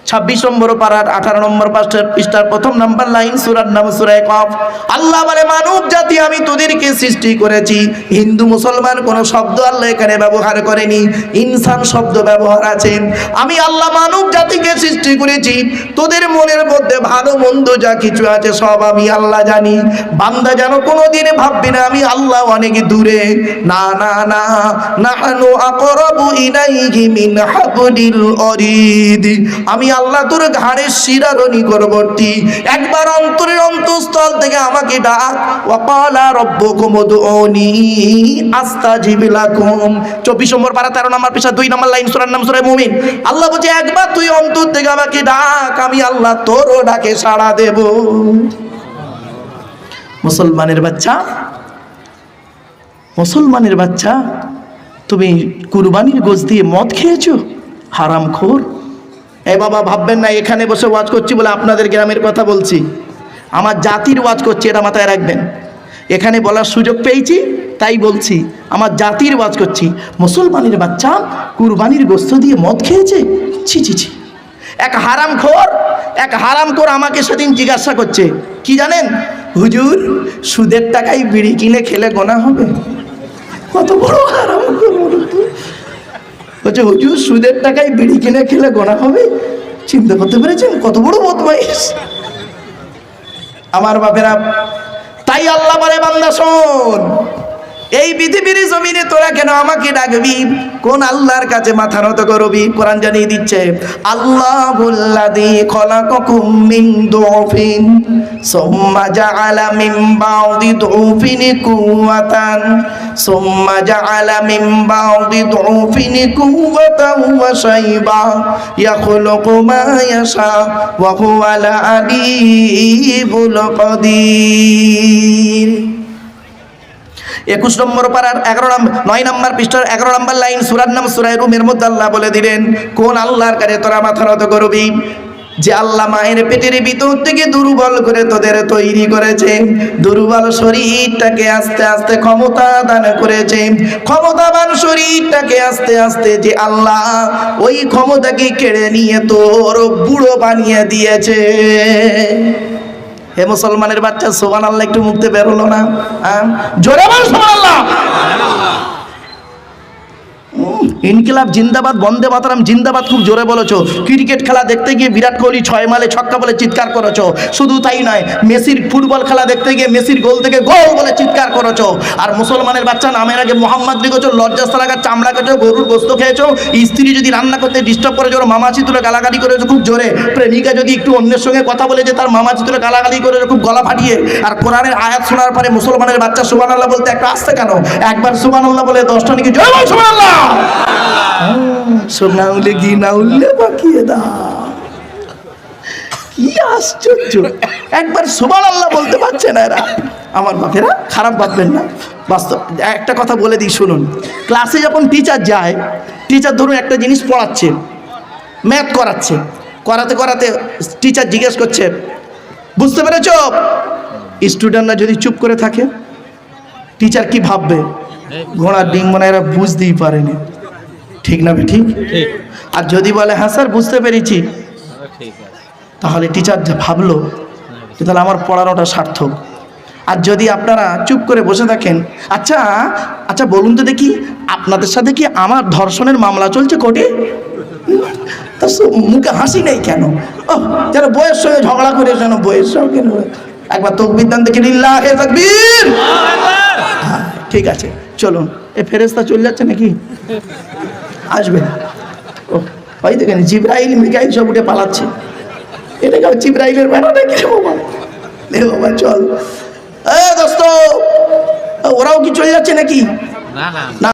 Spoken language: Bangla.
26 নম্বর পারার 18 নম্বর পৃষ্ঠার প্রথম নাম্বার লাইন, সূরার নাম সূরা কফ। আল্লাহ বলে, মানব জাতি আমি তোদেরকে সৃষ্টি করেছি। হিন্দু মুসলমান কোন শব্দ আল্লাহ এখানে ব্যবহার করেনি, ইনসান শব্দ ব্যবহার আছে। আমি আল্লাহ মানব জাতিকে সৃষ্টি করেছি, তোদের মনের মধ্যে ভালো মন্দ যা কিছু আছে সব আমি আল্লাহ জানি। বান্দা যেন কোনোদিন ভাববি না আমি আল্লাহ অনেক দূরে। না না না, নাহনু আকরাবু ইলাইহি মিন হাবলিল ওয়ারিদ। আমি আল্লাহ তোর ঘাড়ের শিরার নিকটবর্তী। একবার অন্তরের অন্তঃস্থল থেকে আমাকে ডাক। ওয়া ক্বালা রাব্বুকুম উদউনি আস্তাজিব লাকুম। 24 নম্বর পারা 13 নম্বর পৃষ্ঠা 2 নম্বর লাইন, সূরার নাম সূরা মুমিন। আল্লাহ বলছে, একবার তুই অন্তর থেকে আমাকে ডাক, আমি আল্লাহ তোরও ডাকে সাড়া দেব। মুসলমানের বাচ্চা, মুসলমানের বাচ্চা, তুমি কুরবানির গোশত দিয়ে মদ খেয়েছো, হারামখোর। এই বাবা ভাববেন না এখানে বসে ওয়াজ করছি বলে আপনাদের গ্রামের কথা বলছি, আমার জাতির ওয়াজ করছি, এটা মাথায় রাখবেন। এখানে বলার সুযোগ পেয়েছি তাই বলছি, আমার জাতির ওয়াজ করছি। মুসলমানের বাচ্চা কুরবানির গোশত দিয়ে মদ খেয়েছে, ছি ছি ছি। এক হারামখোর আমাকে সেদিন জিজ্ঞাসা করছে, কি জানেন হুজুর, সুদের টাকায় বিড়ি কিনে খেলে গোনা হবে? কত বড় হারামখোর বলছে, হুজুর সুদের টাকায় বিড়ি কিনে খেলে গোনা হবে? চিন্তা করতে পেরেছেন কত বড় বদমাইশ আমার বাপেরা। তাই আল্লাহ বলে, বান্দা শোন, এই পৃথিবীর জমিনে তোরা কেন আমাকে ডাকবি? কোন আল্লাহর কাছে মাথা নত করবি? কোরআন জানিয়ে দিচ্ছে, আল্লাহুল্লাযী খলাকাকুম মিন দুফিন সুম্মা জাআলা মিন বা'দি দুফিন কুওয়াতান সুম্মা জাআলা মিন বা'দি দুফিন কুওয়াতান ওয়া শাইবা ইয়াখলুকু মা ইয়াশা ওয়া হুয়াল আলীমুল কাদির। 21 নম্বর পারার 9 নম্বর পৃষ্ঠার 11 নম্বর লাইন, সূরার নাম সূরা রুমের মধ্যে আল্লাহ বলে দিলেন, কোন আল্লাহর কাছে তোরা মাথা নত করবি? যে আল্লাহ মায়ের পেটের ভিতর থেকে দুর্বল করে তোদের তৈরি করেছে, দুর্বল শরীরটাকে আস্তে আস্তে ক্ষমতা দান করেছে, ক্ষমতাবান শরীরটাকে আস্তে আস্তে যে আল্লাহ ওই ক্ষমতাকে কেড়ে নিয়ে তোর বুড়ো বানিয়ে দিয়েছে। হে মুসলমানের বাচ্চা, সুবহানাল্লাহ একটু মুখতে বের হলো না? জোরে বল সুবহানাল্লাহ। ইনকিলাব জিন্দাবাদ, বন্দে মাতরম জিন্দাবাদ খুব জোরে বলেছো। ক্রিকেট খেলা দেখতে গিয়ে বিরাট কোহলি 6 মাইলে ছক্কা বলে চিৎকার করেছো। শুধু তাই নয়, মেসির ফুটবল খেলা দেখতে গিয়ে মেসির গোল থেকে গোল বলে চিৎকার করেছো। আর মুসলমানের বাচ্চা নামের আগে মোহাম্মদ লিখেছো, লজ্জাস্থান লাগার চামড়া খেয়েছো, গরুর গোস্ত খেয়েছো, স্ত্রী যদি রান্না করতে ডিস্টার্ব করে জোর মামাচি তুলে গালাগালি করেছো খুব জোরে, প্রেমিকা যদি একটু অন্যের সঙ্গে কথা বলে যে তার মামাচি তুলে গালাগালি করেছো খুব গলা ফাটিয়ে। আর কোরআনের আয়াত শোনার পরে মুসলমানের বাচ্চা সুবহানাল্লাহ বলতে একটা আসছে কেন? একবার সুবহানাল্লাহ বলে 10টা নাকি জয় বল সুবহানাল্লাহ। না উঠলে কি না উঠলে বাকিয়ে দাও, কি আশ্চর্য, একবার সুবহানাল্লাহ বলতে পারছে না এরা। আমার বাপেরা খারাপ ভাববেন না, বাস্তব একটা কথা বলে দিই শুনুন। ক্লাসে যখন টিচার যায়, টিচার ধরুন একটা জিনিস পড়াচ্ছে, ম্যাথ করাচ্ছে, করাতে করাতে টিচার জিজ্ঞেস করছে, বুঝতে পেরেছ? স্টুডেন্টরা যদি চুপ করে থাকে টিচার কি ভাববে? ঘোড়ার ডিম মনে এরা বুঝতেই পারেনি, ঠিক না ঠিক? আর যদি বলে হ্যাঁ স্যার বুঝতে পেরেছি, তাহলে টিচার ভাবলো যে তাহলে আমার পড়ানোটা সার্থক। আর যদি আপনারা চুপ করে বসে থাকেন, আচ্ছা আচ্ছা বলুন তো দেখি, আপনাদের সাথে কি আমার ধর্ষণের মামলা চলছে কোর্টে? তার মুখে হাসি নেই কেন? যেন বইয়ের সঙ্গে ঝগড়া করে, যেন বইয়ের সঙ্গে। একবার তাকবীর দেন দেখি, লিল্লাহি তাকবীর। ঠিক আছে চলুন। এ ফেরেশতা চলে যাচ্ছে নাকি? আসবে। ও ভাই দেখেন, জিবরাইল মিকাইল সব উঠে পালাচ্ছে। এটা কেউ জিবরাইলের বেড়া নাকি রে বাবা? রে বাবা চল। দোস্ত, ওরাও কি চলে যাচ্ছে নাকি? না।